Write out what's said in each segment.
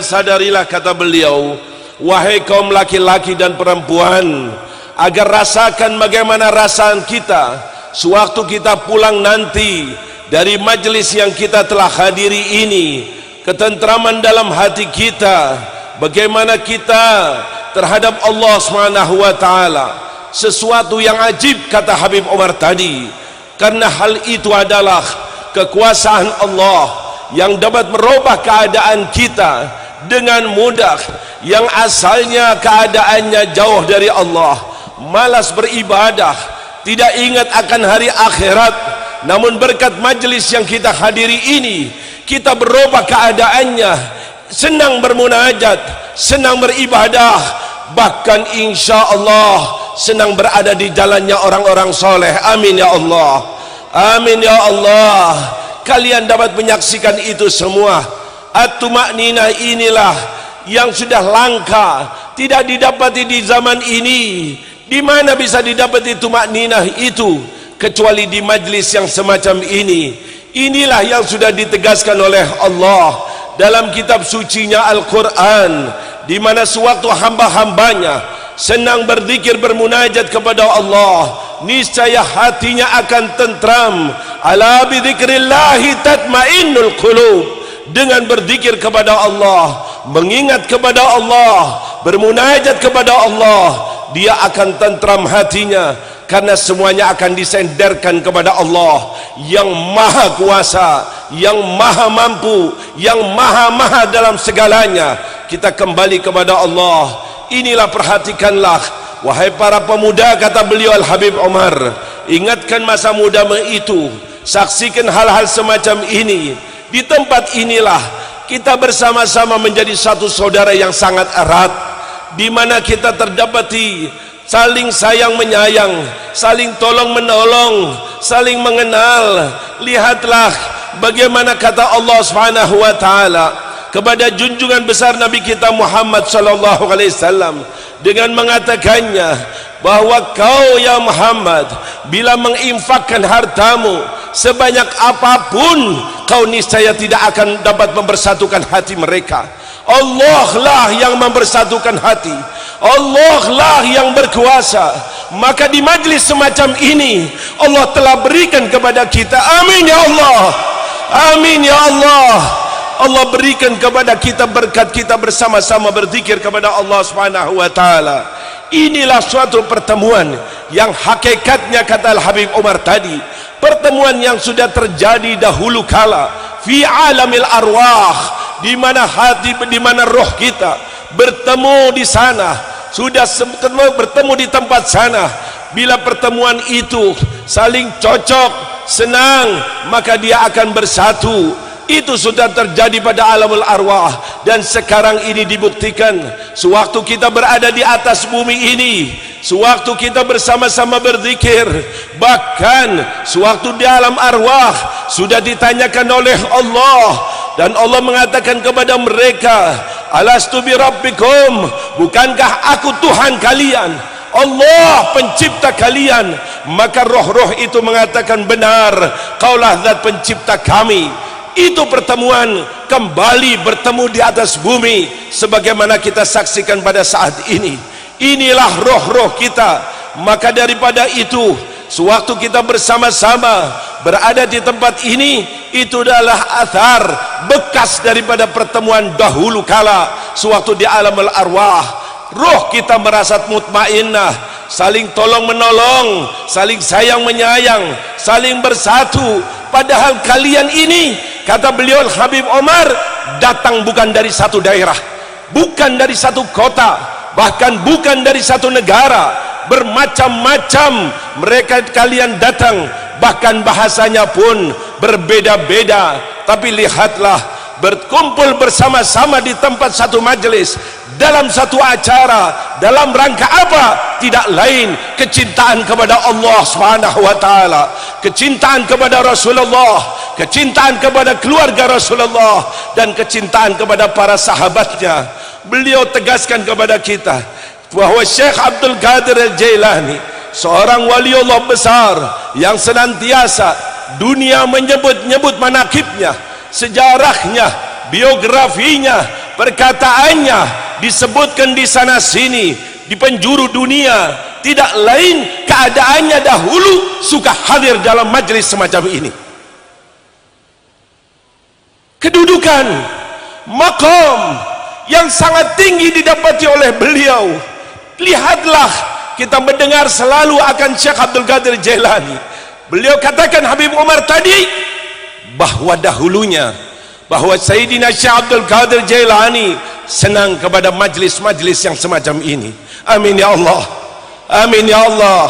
dan sadarilah, kata beliau, wahai kaum laki-laki dan perempuan, agar rasakan bagaimana rasaan kita sewaktu kita pulang nanti dari majelis yang kita telah hadiri ini, ketentraman dalam hati kita, bagaimana kita terhadap Allah SWT, sesuatu yang ajib, kata Habib Omar tadi, karena hal itu adalah kekuasaan Allah yang dapat merubah keadaan kita dengan mudah, yang asalnya keadaannya jauh dari Allah, malas beribadah, tidak ingat akan hari akhirat, namun berkat majlis yang kita hadiri ini, kita berubah keadaannya, senang bermunajat, senang beribadah, bahkan insya Allah senang berada di jalannya orang-orang soleh. Amin ya Allah, amin ya Allah. Kalian dapat menyaksikan itu semua. At-tumakninah inilah yang sudah langka, tidak didapati di zaman ini. Di mana bisa didapati tumakninah itu kecuali di majlis yang semacam ini. Inilah yang sudah ditegaskan oleh Allah dalam kitab sucinya Al-Quran, di mana sewaktu hamba-hambanya senang berzikir bermunajat kepada Allah, niscaya hatinya akan tentram. Ala bidzikrillahi tatmainnul qulub. Dengan berzikir kepada Allah, mengingat kepada Allah, bermunajat kepada Allah, dia akan tentram hatinya, karena semuanya akan disenderkan kepada Allah yang maha kuasa, yang maha mampu, yang maha dalam segalanya. Kita kembali kepada Allah. Inilah, perhatikanlah wahai para pemuda, kata beliau Al-Habib Omar, ingatkan masa muda itu, saksikan hal-hal semacam ini. Di tempat inilah kita bersama-sama menjadi satu saudara yang sangat erat, di mana kita terdapati saling sayang menyayang, saling tolong menolong, saling mengenal. Lihatlah bagaimana kata Allah Subhanahu wa taala kepada junjungan besar Nabi kita Muhammad sallallahu alaihi wasallam dengan mengatakannya bahwa kau ya Muhammad, bila menginfakkan hartamu sebanyak apapun, kau niscaya tidak akan dapat mempersatukan hati mereka. Allah lah yang mempersatukan hati, Allah lah yang berkuasa. Maka di majlis semacam ini Allah telah berikan kepada kita, amin ya Allah, amin ya Allah, Allah berikan kepada kita berkat kita bersama-sama berzikir kepada Allah Subhanahu wa taala. Inilah suatu pertemuan yang hakikatnya, kata Al-Habib Omar tadi, pertemuan yang sudah terjadi dahulu kala fi alamil arwah, di mana hati, di mana roh kita bertemu di sana, sudah bertemu di tempat sana. Bila pertemuan itu saling cocok, senang, maka dia akan bersatu. Itu sudah terjadi pada alamul arwah, dan sekarang ini dibuktikan sewaktu kita berada di atas bumi ini, sewaktu kita bersama-sama berzikir, bahkan sewaktu di alam arwah sudah ditanyakan oleh Allah, dan Allah mengatakan kepada mereka, alastu bi rabbikum, bukankah aku Tuhan kalian, Allah pencipta kalian? Maka roh-roh itu mengatakan, benar, kaulah zat pencipta kami. Itu pertemuan, kembali bertemu di atas bumi sebagaimana kita saksikan pada saat ini. Inilah roh-roh kita. Maka daripada itu, sewaktu kita bersama-sama berada di tempat ini, itu adalah athar, bekas daripada pertemuan dahulu kala sewaktu di alamul arwah. Roh kita merasa mutmainnah, saling tolong menolong, saling sayang menyayang, saling bersatu. Padahal kalian ini, kata beliau Habib Omar, datang bukan dari satu daerah, bukan dari satu kota, bahkan bukan dari satu negara, bermacam-macam mereka kalian datang, bahkan bahasanya pun berbeda-beda. Tapi lihatlah, berkumpul bersama-sama di tempat satu majelis, dalam satu acara, dalam rangka apa? Tidak lain kecintaan kepada Allah Subhanahu wa taala, kecintaan kepada Rasulullah, kecintaan kepada keluarga Rasulullah, dan kecintaan kepada para sahabatnya. Beliau tegaskan kepada kita bahwa Syekh Abdul Qadir Al-Jailani, seorang waliullah besar yang senantiasa dunia menyebut-nyebut manakibnya, sejarahnya, biografinya, perkataannya disebutkan di sana sini di penjuru dunia, tidak lain keadaannya dahulu suka hadir dalam majlis semacam ini. Kedudukan, maqam yang sangat tinggi didapati oleh beliau. Lihatlah, kita mendengar selalu akan Syekh Abdul Qadir Jailani. Beliau katakan Habib Umar tadi bahwa dahulunya, bahwa Sayyidina Syekh Abdul Qadir Jailani senang kepada majlis-majlis yang semacam ini. Amin ya Allah, amin ya Allah.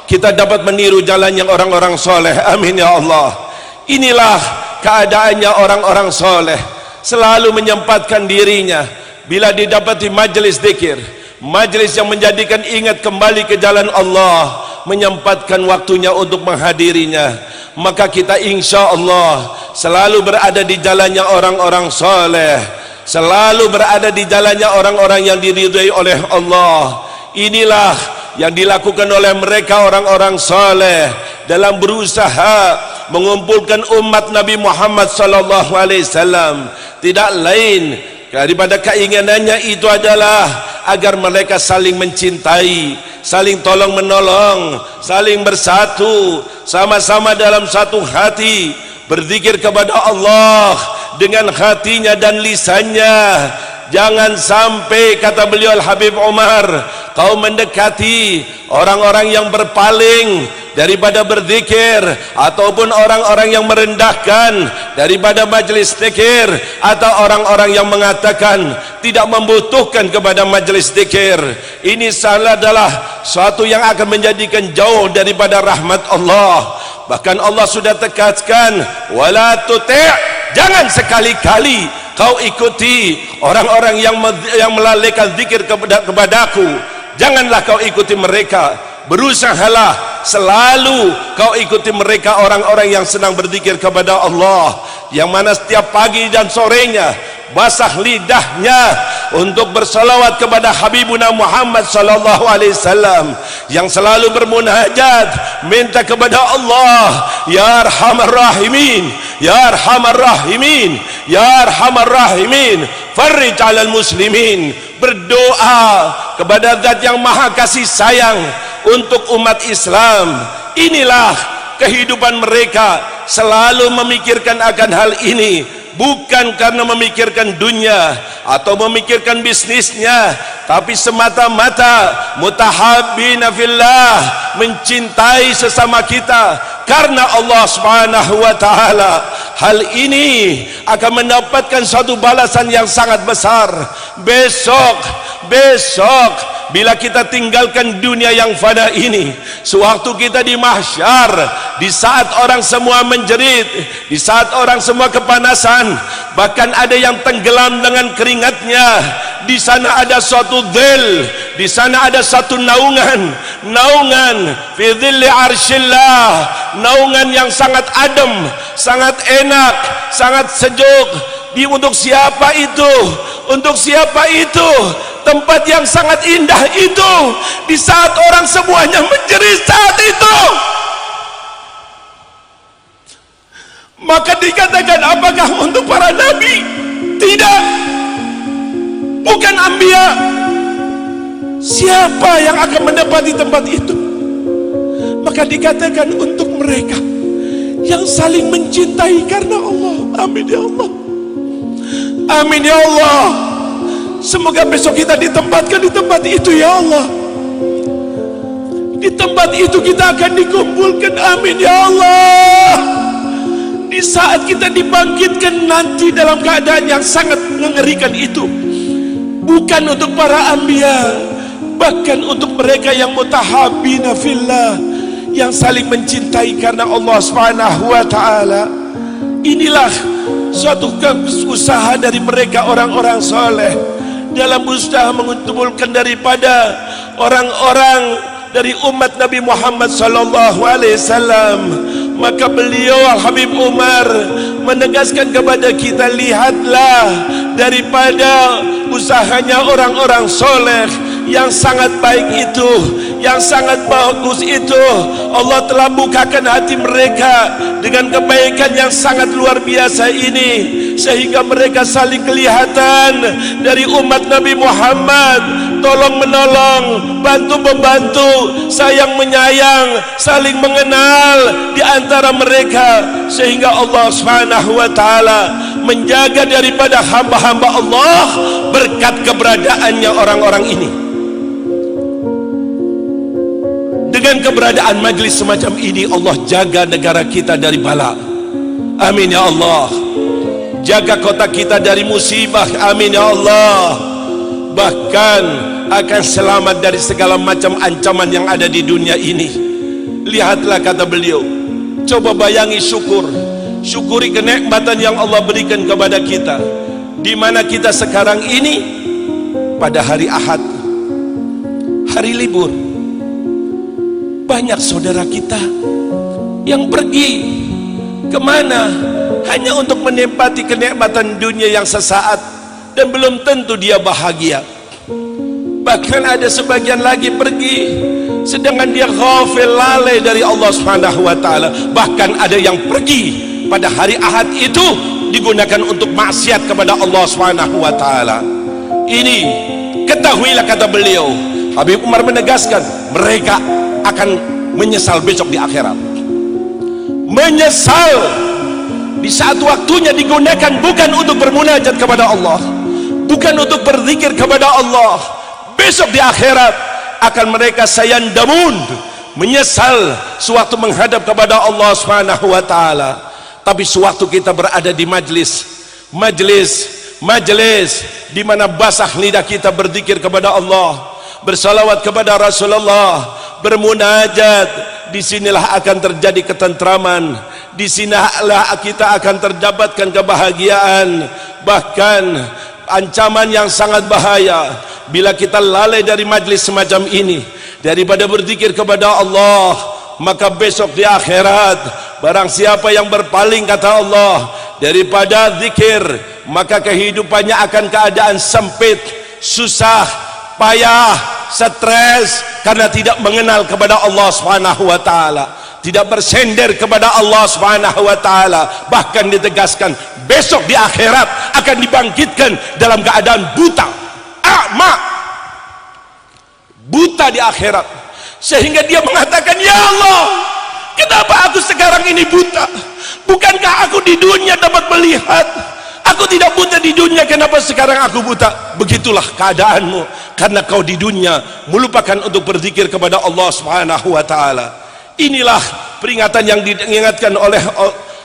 Kita dapat meniru jalannya orang-orang soleh. Amin ya Allah. Inilah keadaannya orang-orang soleh, selalu menyempatkan dirinya bila didapati majlis zikir, majlis yang menjadikan ingat kembali ke jalan Allah, menyempatkan waktunya untuk menghadirinya. Maka kita insya Allah selalu berada di jalannya orang-orang soleh, selalu berada di jalannya orang-orang yang diridhai oleh Allah. Inilah yang dilakukan oleh mereka orang-orang soleh dalam berusaha mengumpulkan umat Nabi Muhammad sallallahu alaihi wasallam. Tidak lain daripada keinginannya itu adalah agar mereka saling mencintai, saling tolong menolong, saling bersatu, sama-sama dalam satu hati, berzikir kepada Allah dengan hatinya dan lisannya. Jangan sampai, kata beliau Al-Habib Umar, kau mendekati orang-orang yang berpaling daripada berzikir, ataupun orang-orang yang merendahkan daripada majlis zikir, atau orang-orang yang mengatakan tidak membutuhkan kepada majlis zikir. Ini salah adalah suatu yang akan menjadikan jauh daripada rahmat Allah. Bahkan Allah sudah tegaskan, wala tuti', jangan sekali-kali kau ikuti orang-orang yang melalaikan zikir kepadaku. Janganlah kau ikuti mereka. Berusahalah selalu kau ikuti mereka, orang-orang yang senang berzikir kepada Allah, yang mana setiap pagi dan sorenya basah lidahnya untuk bersalawat kepada Habibuna Muhammad sallallahu alaihi wasallam, yang selalu bermunajat minta kepada Allah, ya arhamar rahimin, ya arhamar rahimin, ya arhamar rahimin, farij 'alal muslimin. Berdoa kepada Zat yang Maha Kasih Sayang untuk umat Islam. Inilah kehidupan mereka, selalu memikirkan akan hal ini, bukan karena memikirkan dunia atau memikirkan bisnisnya, tapi semata-mata mutahabbina fillah, mencintai sesama kita karena Allah Subhanahu wa taala. Hal ini akan mendapatkan suatu balasan yang sangat besar besok bila kita tinggalkan dunia yang fana ini. Sewaktu kita di mahsyar, di saat orang semua menjerit, di saat orang semua kepanasan, bahkan ada yang tenggelam dengan keringatnya, di sana ada suatu dhil, di sana ada satu naungan fi dhilli arsyillah, naungan yang sangat adem, sangat enak, sangat sejuk. Untuk siapa itu? Untuk siapa itu? Tempat yang sangat indah itu, di saat orang semuanya menjerit saat itu. Maka dikatakan, apakah untuk para nabi? Tidak, bukan anbiya. Siapa yang akan mendapati tempat itu? Maka dikatakan untuk mereka yang saling mencintai karena Allah. Amin ya Allah, amin ya Allah. Semoga besok kita ditempatkan di tempat itu ya Allah. Di tempat itu kita akan dikumpulkan. Amin ya Allah. Di saat kita dibangkitkan nanti dalam keadaan yang sangat mengerikan itu, bukan untuk para anbiya, bahkan untuk mereka yang mutahabbina fillah, yang saling mencintai karena Allah Subhanahu wa taala. Inilah suatu usaha dari mereka orang-orang soleh dalam berusaha mengumpulkan daripada orang-orang dari umat Nabi Muhammad sallallahu alaihi wasallam. Maka beliau Al-Habib Umar menegaskan kepada kita, lihatlah daripada usahanya orang-orang soleh yang sangat baik itu, yang sangat bagus itu, Allah telah bukakan hati mereka dengan kebaikan yang sangat luar biasa ini, sehingga mereka saling kelihatan dari umat Nabi Muhammad, tolong menolong, bantu membantu, sayang menyayang, saling mengenal di antara mereka, sehingga Allah Subhanahu wa taala menjaga daripada hamba-hamba Allah berkat keberadaannya orang-orang ini. Dengan keberadaan majlis semacam ini, Allah jaga negara kita dari bala. Amin ya Allah. Jaga kota kita dari musibah. Amin ya Allah. Bahkan akan selamat dari segala macam ancaman yang ada di dunia ini. Lihatlah kata beliau, coba bayangi syukuri kenikmatan yang Allah berikan kepada kita, di mana kita sekarang ini pada hari Ahad, hari libur. Banyak saudara kita yang pergi kemana hanya untuk menikmati kenikmatan dunia yang sesaat, dan belum tentu dia bahagia. Bahkan ada sebagian lagi pergi sedangkan dia ghafil, lalai dari Allah Subhanahu wa taala. Bahkan ada yang pergi pada hari Ahad itu digunakan untuk maksiat kepada Allah Subhanahu wa taala. Ini ketahuilah, kata beliau, Habib Umar menegaskan, mereka akan menyesal besok di akhirat. Menyesal di saat waktunya digunakan bukan untuk bermunajat kepada Allah, bukan untuk berzikir kepada Allah. Besok di akhirat akan mereka sayandamun, menyesal sewaktu menghadap kepada Allah Subhanahu wa taala. Tapi sewaktu kita berada di majlis di mana basah lidah kita berzikir kepada Allah, bersalawat kepada Rasulullah, bermunajat, disinilah akan terjadi ketentraman, disinilah kita akan terdapatkan kebahagiaan. Bahkan ancaman yang sangat bahaya bila kita lalai dari majlis semacam ini, daripada berzikir kepada Allah, maka besok di akhirat barang siapa yang berpaling, kata Allah, daripada zikir, maka kehidupannya akan keadaan sempit, susah, payah, stres, karena tidak mengenal kepada Allah Subhanahu wa taala, tidak bersender kepada Allah Subhanahu wa taala. Bahkan ditegaskan besok di akhirat akan dibangkitkan dalam keadaan buta, buta di akhirat, sehingga dia mengatakan, ya Allah, kenapa aku sekarang ini buta? Bukankah aku di dunia dapat melihat? Aku tidak buta di dunia, kenapa sekarang aku buta? Begitulah keadaanmu, karena kau di dunia melupakan untuk berzikir kepada Allah Subhanahu wa taala. Inilah peringatan yang diingatkan oleh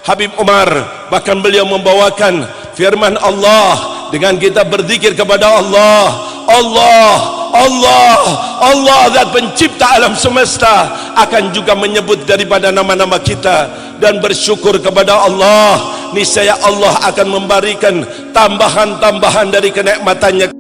Habib Umar. Bahkan beliau membawakan firman Allah dengan kita berzikir kepada Allah. Allah zat pencipta alam semesta akan juga menyebut daripada nama-nama kita dan bersyukur kepada Allah. Niscaya Allah akan memberikan tambahan-tambahan dari kenikmatannya.